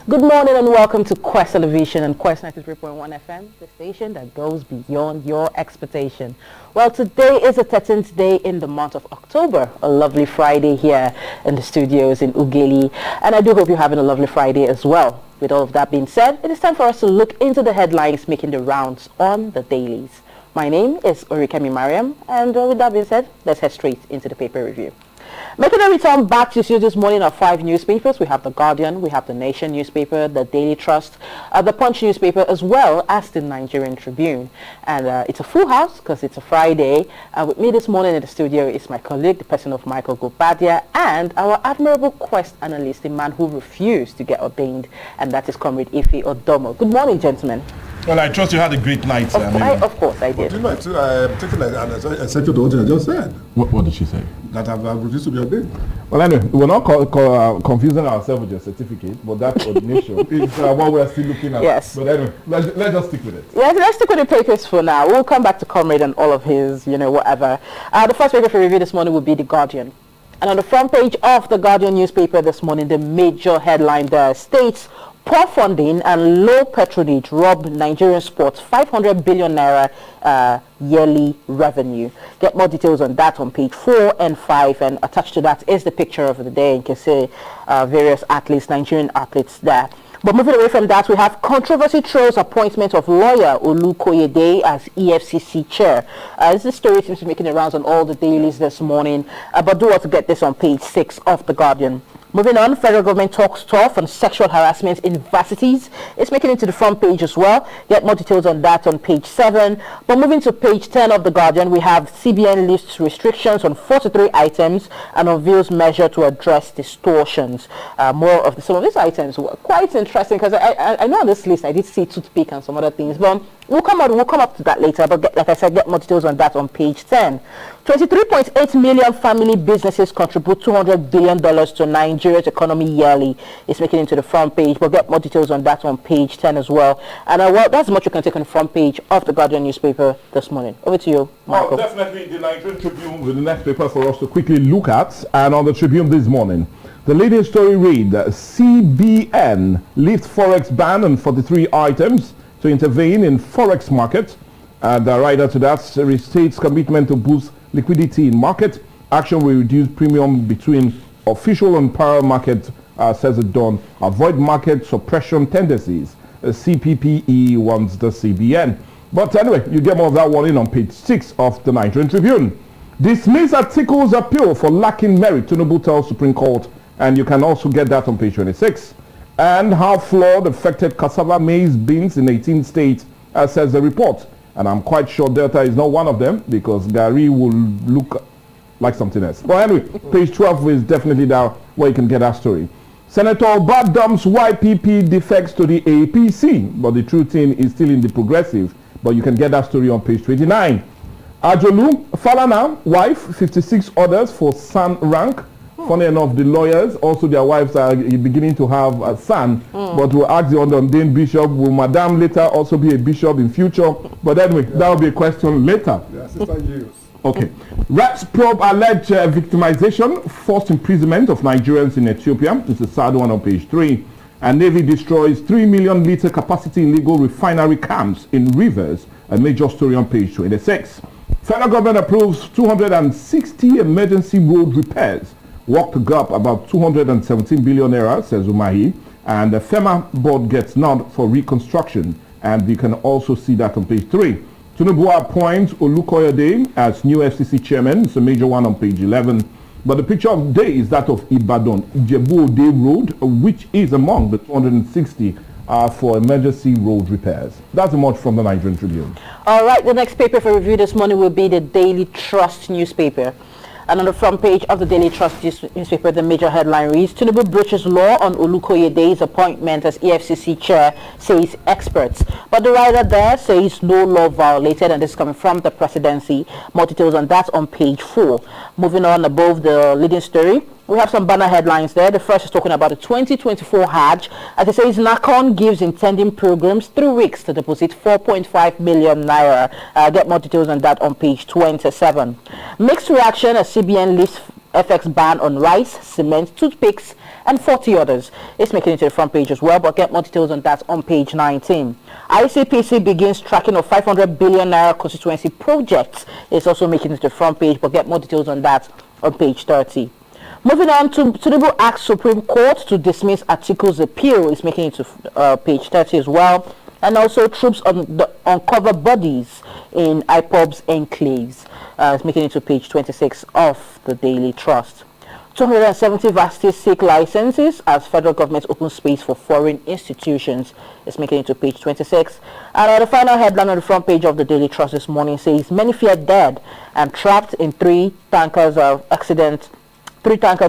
Good morning and welcome to Quest Television and Quest 93.1 FM, the station that goes beyond your expectation. Well, today is the 13th day in the month of October, a lovely Friday here in the studios in Ughelli, and I do hope you're having a lovely Friday as well. With all of that being said, it is time for us to look into the headlines making the rounds on the dailies. My name is Orikemi Mariam, and with that being said, let's head straight into the paper review. Making a return back to you this morning are 5 newspapers. We have The Guardian, we have The Nation newspaper, The Daily Trust, The Punch newspaper, as well as The Nigerian Tribune. And it's a full house because it's a Friday. With me this morning in the studio is my colleague, the person of Michael Gopadia, and our admirable Quest analyst, the man who refused to get ordained, and that is Comrade Ife Odomo. Good morning, gentlemen. Well, I trust you had a great night. Of course, I did. I'm taking an exception to what I just said. What did she say? That I've refused to be ordained. Well, anyway, we're not confusing ourselves with your certificate, but that ordination is what we're still looking at. Yes. But anyway, let's just stick with it. Yeah, let's stick with the papers for now. We'll come back to Comrade and all of his, whatever. The first paper for review this morning will be The Guardian. And on the front page of The Guardian newspaper this morning, the major headline there states, poor funding and low patronage rob Nigerian sports 500 billion naira yearly revenue. Get more details on that on page 4 and 5, and attached to that is the picture of the day. You can see various athletes, Nigerian athletes there. But moving away from that, we have controversy trails appointment of lawyer Olukoyede as EFCC chair. This story seems to be making the rounds on all the dailies this morning, but do want to get this on page 6 of The Guardian. Moving on, federal government talks tough on sexual harassment in universities. It's making it to the front page as well. Get more details on that on page 7. But moving to page 10 of The Guardian, we have CBN lifts restrictions on 43 items and unveils measure to address distortions. More of some of these items were quite interesting because I know on this list I did see toothpick and some other things, but we'll come up to that later. But like I said, get more details on that on page 10. 23.8 million family businesses contribute $200 billion to Nigeria's economy yearly. It's making it into the front page, but get more details on that on page 10 as well. And well, that's much you can take on the front page of The Guardian newspaper this morning. Over to you, Michael. Well, definitely the Nigerian Tribune with the next paper for us to quickly look at. And on the Tribune this morning, the leading story read, CBN lifts Forex ban on 43 items to intervene in Forex market. And the writer to that restates commitment to boost liquidity in market. Action will reduce premium between official and parallel market, says it done. Avoid market suppression tendencies. CPPE wants the CBN. But anyway, you get more of that warning on page 6 of the Nigerian Tribune. Dismiss Atiku's appeal for lacking merit, Tinubu tells Supreme Court. And you can also get that on page 26. And how flood affected cassava, maize, beans in 18 states, says the report. And I'm quite sure Delta is not one of them because Gary will look like something else. But anyway, page 12 is definitely there where you can get that story. Senator Obad dumps YPP defects to the APC, but the true thing is still in the progressive. But you can get that story on page 29. Ajolu Falana, wife, 56 others for son rank. Funny enough, the lawyers, also their wives are beginning to have a son. But we'll ask the ordained bishop, will Madame later also be a bishop in future? But anyway, that will be a question later. Yeah, Sister Jews. Okay. Reps probe alleged victimization, forced imprisonment of Nigerians in Ethiopia. It's a sad one on page 3. And Navy destroys 3 million litre capacity illegal refinery camps in rivers. A major story on page 26. Federal government approves 260 emergency road repairs. Work to gap about 217 billion naira, says Umahi. And the FEMA board gets nod for reconstruction. And you can also see that on page 3. Tinubu appoints Olukoyede as new FCC chairman. It's a major one on page 11. But the picture of the day is that of Ibadan, Ijebu-Ode Road, which is among the 260 for emergency road repairs. That's much from the Nigerian Tribune. All right, the next paper for review this morning will be the Daily Trust newspaper. And on the front page of the Daily Trust newspaper, the major headline reads, Tinubu breaches law on Olukoyede's appointment as EFCC chair, says experts. But the writer there says no law violated, and this is coming from the presidency. More details on that on page 4. Moving on above the leading story, we have some banner headlines there. The first is talking about the 2024 Hajj. As it says, NACON gives intending programs 3 weeks to deposit 4.5 million naira. Get more details on that on page 27. Mixed reaction as CBN lifts FX ban on rice, cement, toothpicks, and 40 others. It's making it to the front page as well, but get more details on that on page 19. ICPC begins tracking of 500 billion naira constituency projects. It's also making it to the front page, but get more details on that on page 30. Moving on to Tinubu asks Supreme Court to dismiss Atiku's appeal. It's making it to page 30 as well. And also troops on the uncover bodies in IPOB's enclaves. It's making it to page 26 of the Daily Trust. 270 varsity SIC licenses as federal government opens space for foreign institutions. It's making it to page 26. And the final headline on the front page of the Daily Trust this morning says many feared dead and trapped in three tankers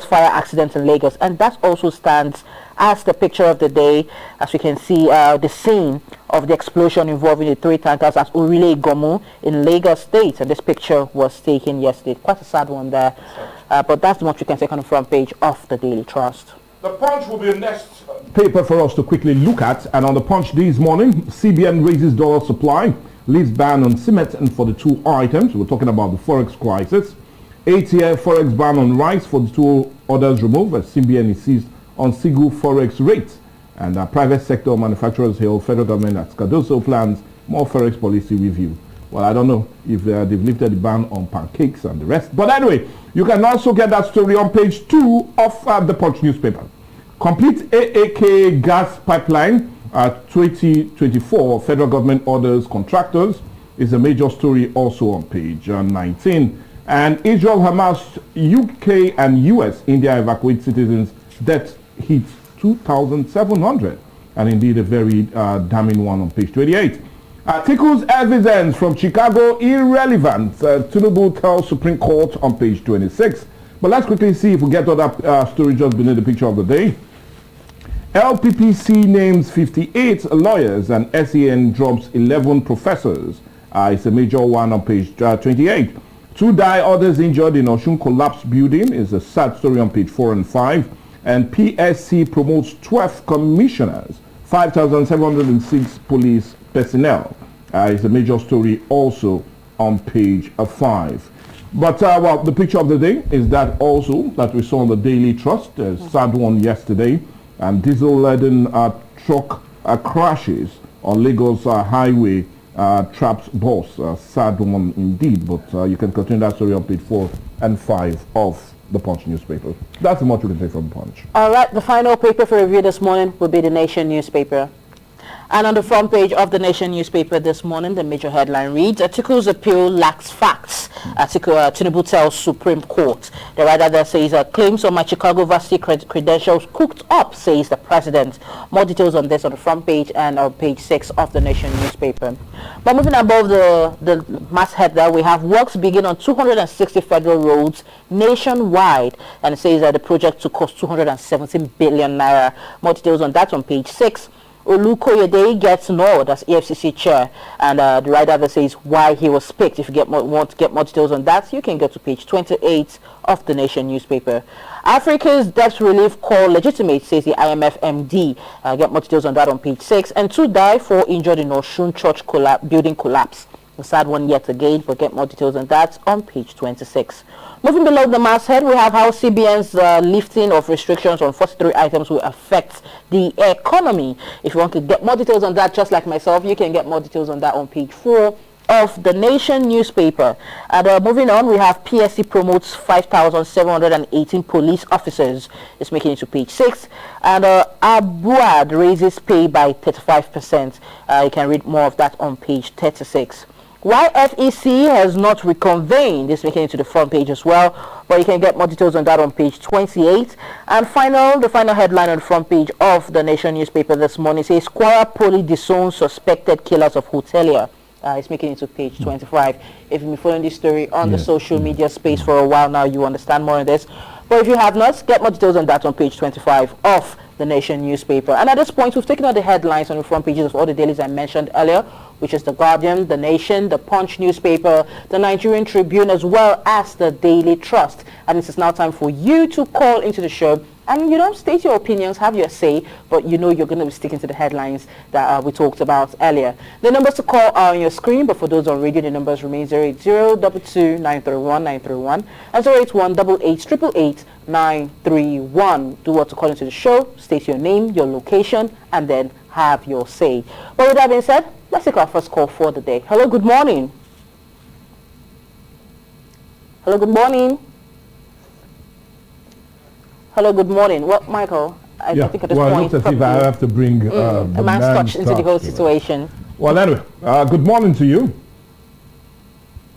fire accidents in Lagos, and that also stands as the picture of the day. As we can see, the scene of the explosion involving the three tankers at Orile Gomu in Lagos State, and this picture was taken yesterday. Quite a sad one there, but that's what you can take on the front page of the Daily Trust. The Punch will be the next paper for us to quickly look at, and on the Punch this morning, CBN raises dollar supply, leaves ban on cement and for the two items. We're talking about the forex crisis. 8-year forex ban on rice for the two orders removed as CBN insists on single forex rates. And private sector manufacturers hail federal government as Cardoso plans more forex policy review. Well, I don't know if they've lifted the ban on pancakes and the rest. But anyway, you can also get that story on page 2 of the Punch newspaper. Complete AAK gas pipeline 2024 federal government orders contractors is a major story also on page 19. And Israel, Hamas, UK and US, India evacuate citizens. Death hits 2,700. And indeed a very damning one on page 28. Articles evidence from Chicago irrelevant. Tinubu tells Supreme Court on page 26. But let's quickly see if we get other story just beneath the picture of the day. LPPC names 58 lawyers and SEN drops 11 professors. It's a major one on page 28. 2 die, others injured in Osun collapsed building is a sad story on page 4 and 5. And PSC promotes 12 commissioners, 5,706 police personnel. It's a major story also on page 5. But well, the picture of the day is that also that we saw on the Daily Trust, a sad one yesterday, and diesel-laden truck crashes on Lagos highway. Traps boss, sad one indeed, but you can continue that story on page 4 and 5 of the Punch newspaper. That's much we can take from Punch. All right, the final paper for review this morning will be the Nation newspaper. And on the front page of the Nation newspaper this morning, the major headline reads, Atiku's appeal lacks facts. Tinubu tells Supreme Court. The writer there says, claims on my Chicago varsity credentials cooked up, says the president. More details on this on the front page and on page 6 of the Nation newspaper. But moving above the masthead there, we have works begin on 260 federal roads nationwide. And it says that the project to cost 217 billion naira. More details on that on page 6. Olukoyede gets nod as EFCC chair, and the writer that says why he was picked. If you want to get more details on that, you can go to page 28 of the Nation newspaper. Africa's debt relief call legitimate, says the IMF MD. Get more details on that on page 6. And 2 die, 4 injured in Osun church building collapse. A sad one yet again, but get more details on that on page 26. Moving below the masthead, we have how CBN's lifting of restrictions on 43 items will affect the economy. If you want to get more details on that, just like myself, you can get more details on that on page 4 of the Nation newspaper. And moving on, we have PSC promotes 5,718 police officers. It's making it to page 6. And Abuad raises pay by 35%. You can read more of that on page 36. Why FEC has not reconvened, this making it to the front page as well, but you can get more details on that on page 28. And the final headline on the front page of the Nation newspaper this morning says Kwara Poli disowns suspected killers of hotelier. It's making it to page 25. If you've been following this story on the social media space for a while now, you understand more on this. But if you have not, get more details on that on page 25 of the Nation newspaper. And at this point, we've taken out the headlines on the front pages of all the dailies I mentioned earlier, which is the Guardian, the Nation, the Punch newspaper, the Nigerian Tribune, as well as the Daily Trust. And it is now time for you to call into the show And, state your opinions, have your say, but you're going to be sticking to the headlines that we talked about earlier. The numbers to call are on your screen, but for those on radio, the numbers remain 080-22-931-931 and 081-88-888-931. Do what to call into the show, state your name, your location, and then have your say. But with that being said, let's take our first call for the day. Hello, good morning. Hello, good morning. Hello, good morning. Well, Michael, I think at this point... Well, it looks as if I have to bring a man's touch into the whole situation. Well, anyway, good morning to you.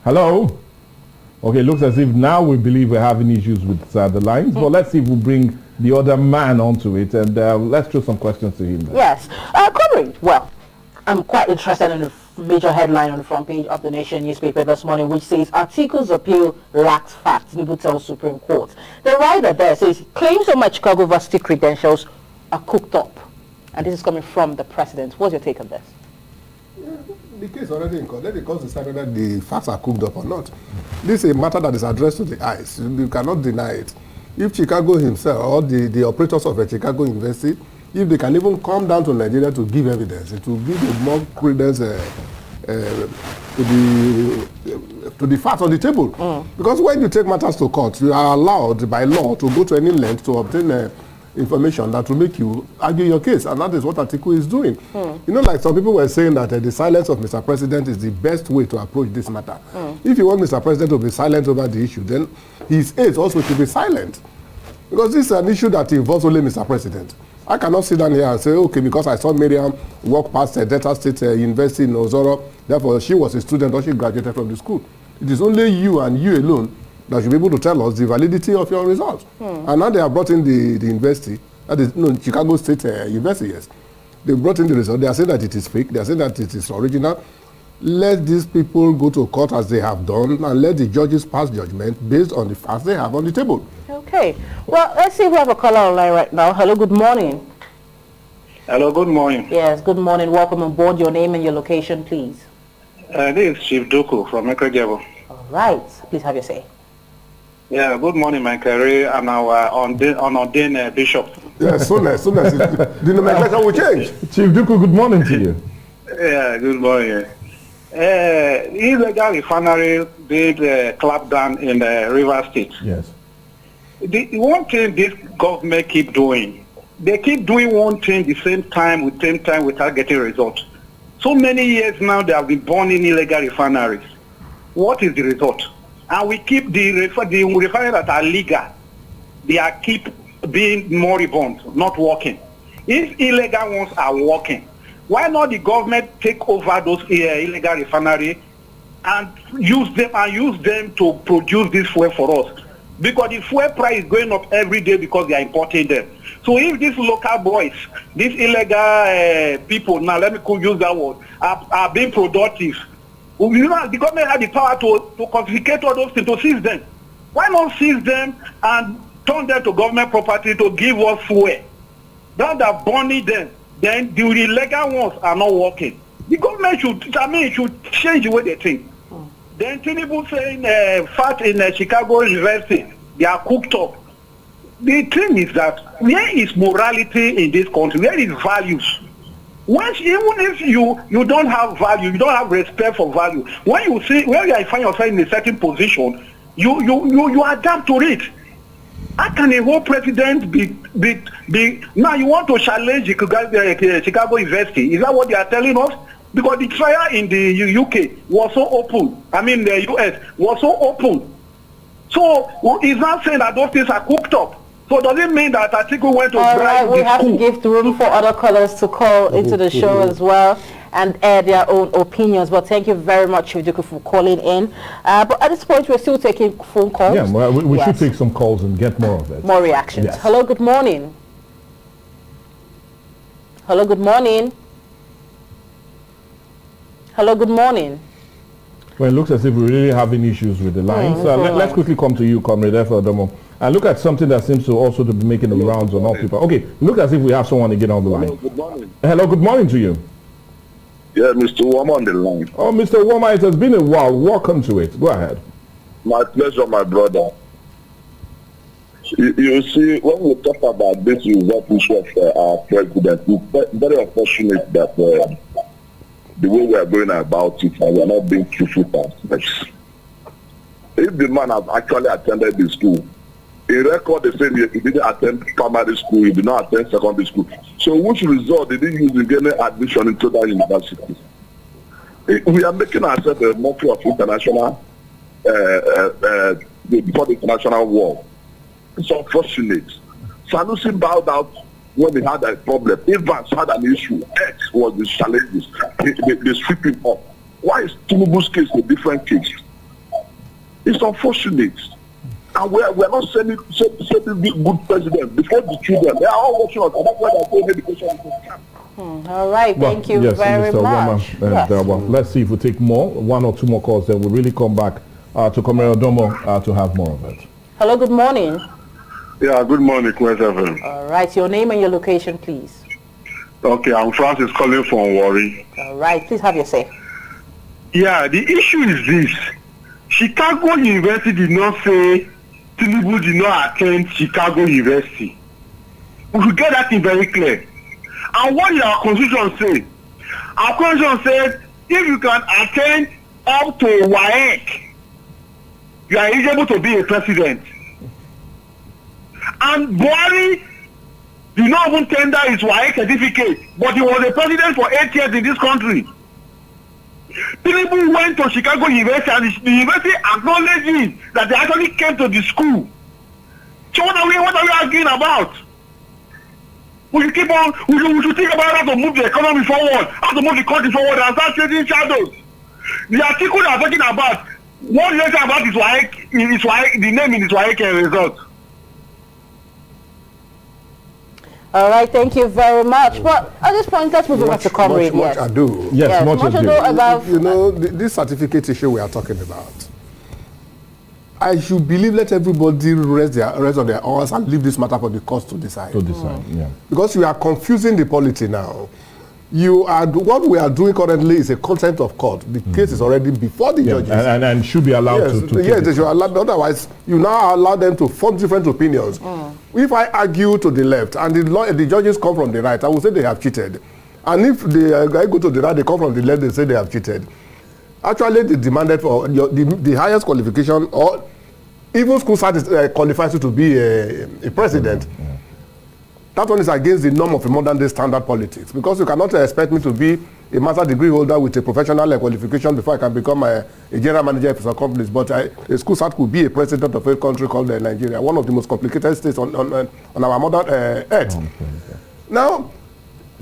Hello? Okay, it looks as if now we believe we're having issues with the lines. But let's see if we bring the other man onto it, and let's throw some questions to him then. Yes. Comrade, well, I'm quite interested in the major headline on the front page of the Nation newspaper this morning, which says, Article's appeal lacks facts, Tinubu tells Supreme Court. The writer there says, claims of my Chicago University credentials are cooked up. And this is coming from the president. What's your take on this? The case already in court. Let the court decide whether the facts are cooked up or not. This is a matter that is addressed to the eyes. You cannot deny it. If Chicago himself or the operators of a Chicago University, if they can even come down to Nigeria to give evidence, it will give more credence to the facts on the table. Because when you take matters to court, you are allowed by law to go to any length to obtain information that will make you argue your case, and that is what Article is doing. Like some people were saying that the silence of Mr. President is the best way to approach this matter. If you want Mr. President to be silent over the issue, then his aides also should be silent. Because this is an issue that involves only Mr. President. I cannot sit down here and say, okay, because I saw Miriam walk past Delta State University in Ozoro, therefore she was a student or she graduated from the school. It is only you and you alone that should be able to tell us the validity of your results. And now they have brought in the university, that is, Chicago State University, yes. They brought in the result. They are saying that it is fake. They are saying that it is original. Let these people go to court as they have done, and let the judges pass judgment based on the facts they have on the table. Okay. Well, let's see if we have a caller online right now. Hello, good morning. Hello, good morning. Yes, good morning. Welcome on board. Your name and your location, please. This is Chief Duku from Ekregebo. All right. Please have your say. Yeah, good morning, my career, and our ordained bishop. Yes, soon as the nomenclature will change. Chief Duku, good morning to you. Yeah, good morning. Illegal refinery did clap down in the River State. Yes. The one thing this government keep doing, they keep doing one thing the same time without getting results. So many years now they have been burning illegal refineries. What is the result? And we keep the refineries that are legal, they are keep being moribund, not working. If illegal ones are working, why not the government take over those illegal refineries and use them to produce this fuel for us? Because the fuel price is going up every day because they are importing them. So if these local boys, these illegal people, now let me use that word, are being productive, the government has the power to confiscate all those things, to seize them. Why not seize them and turn them to government property to give us fuel? Rather than burning them, then the illegal ones are not working. The government should change the way they think. Then Tinubu saying fat in Chicago University, they are cooked up. The thing is that where is morality in this country? Where is values? Once, even if you don't have value, you don't have respect for value. When you find yourself in a certain position, you adapt to it. How can a whole president be now you want to challenge Chicago University? Is that what they are telling us? Because the trial in the UK was so open. I mean the US was so open. So it's not saying that those things are cooked up. So does it mean that Article went to bribe we the have school? to give room for other callers to call into the show as well and air their own opinions. But thank you very much, Chividuku, for calling in. But at this point, we're still taking phone calls. Yeah, well, we should take some calls and get more of it. More reactions. Yes. Hello, good morning. Hello, good morning. Hello, good morning. Well, it looks as if we're really having issues with the lines. Let's quickly come to you, Comrade Efeodomo, and look at something that seems to also to be making the rounds on all people. Okay, look as if we have someone again on the line. Hello, good morning. Hello, good morning to you. Yeah, Mr. Wama on the line. Oh, Mr. Wama, it has been a while. Welcome to it. Go ahead. My pleasure, my brother. You see, when we talk about this result issue of our president, it's very unfortunate that the way we are going about it, and we are not being truthful to ourselves. If the man has actually attended the school, in record they say he didn't attend primary school, he did not attend secondary school. So which result did he use in getting admission into that university? We are making ourselves a mockery of international, before the international war. It's unfortunate. Sanusi bowed out when he had a problem. Evans had an issue. X was the challenges. They sweep him up. Why is Tinubu's case a different case? It's unfortunate. And we are not sending good president before the children. They are all watching us. And that's why they are saying education is a All right, thank you very much. Let's see if we take one or two more calls, then we'll really come back to Comrade Odomo to have more of it. Hello, good morning. Yeah, good morning, Quest FM. All right, your name and your location, please. Okay, I'm Francis calling from Warri. All right, please have your say. Yeah, the issue is this. Chicago University did not say Tinubu did not attend Chicago University. We should get that thing very clear. And what did our constitution say? Our constitution said if you can attend up to WAEC, you are eligible to be a president. And Buhari did not even tender his WAEC certificate, but he was a president for 8 years in this country. Tinubu went to Chicago University and the university acknowledged that they actually came to the school. So what are we arguing about? We should keep on, we should think about how to move the economy forward, how to move the country forward and start chasing shadows. The article they are talking about, what they say about is WAEC, the name in his WAEC result. All right, thank you very much. But at this point, let's move on to Comrade. Much ado. Yes, much ado. About, you know, this certificate issue we are talking about, I should believe let everybody rest on their oars and leave this matter for the courts to decide. Yeah. Because you are confusing the polity now. What we are doing currently is a contempt of court. The case is already before the judges. And should be allowed to yes, they should allow. Otherwise, you now allow them to form different opinions. If I argue to the left and the judges come from the right, I will say they have cheated. And if I go to the right, they come from the left, they say they have cheated. Actually, they demanded for the highest qualification, or even school side qualifies you to be a president. That one is against the norm of a modern day standard politics, because you cannot expect me to be a master's degree holder with a professional qualification before I can become a general manager of some companies. But a school sat could be a president of a country called Nigeria, one of the most complicated states on our modern earth. Now,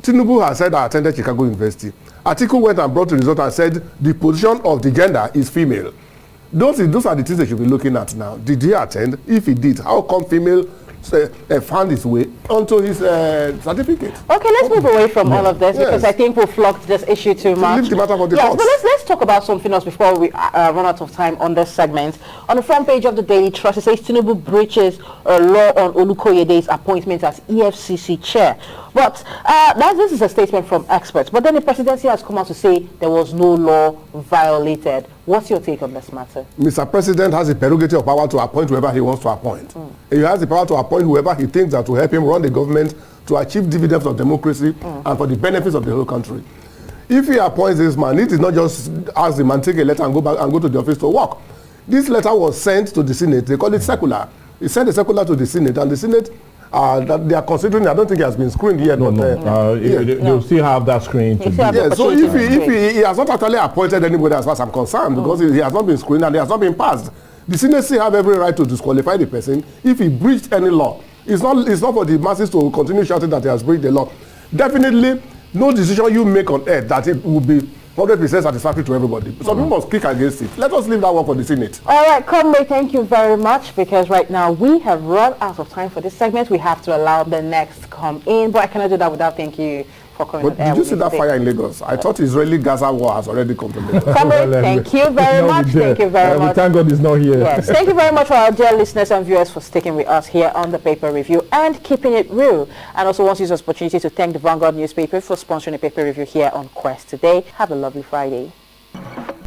Tinubu has said I attended Chicago University. Article went and brought the result and said the position of the gender is female. Those are the things they should be looking at now. Did he attend? If he did, how come female found his way onto his certificate? Okay, let's move away from all of this, because I think we've flogged this issue too much. Leave the matter for the yes, courts. but let's talk about something else before we run out of time on this segment. On the front page of the Daily Trust, it says Tinubu breaches a law on Olukoyede's appointment as EFCC chair. But this is a statement from experts. But then the presidency has come out to say there was no law violated. What's your take on this matter? Mr. President has the prerogative of power to appoint whoever he wants to appoint. He has the power to appoint whoever he thinks that will help him run the government to achieve dividends of democracy and for the benefits of the whole country. If he appoints this man, it is not just ask the man, take a letter and go to the office to work. This letter was sent to the Senate. They call it circular. He sent a circular to the Senate, and the Senate that they are considering. I don't think it has been screened yet. They'll still have that screen. So if he has not actually appointed anybody, as far as I'm concerned, because he has not been screened and he has not been passed, the Senate still have every right to disqualify the person if he breached any law. It's not for the masses to continue shouting that he has breached the law. Definitely, no decision you make on earth that it will be 100% satisfactory to everybody. Some people must kick against it. Let us leave that one for the Senate. All right, Comrade, thank you very much, because right now we have run out of time for this segment. We have to allow the next to come in, but I cannot do that without thanking you for coming. But did you see that fire in Lagos? I thought Israeli-Gaza war has already come to Lagos. Comrade, thank you very much. Thank you very much. Thank God he's not here. Yes, thank you very much for our dear listeners and viewers for sticking with us here on the Paper Review and keeping it real. And also want to use this opportunity to thank the Vanguard newspaper for sponsoring the Paper Review here on Quest today. Have a lovely Friday.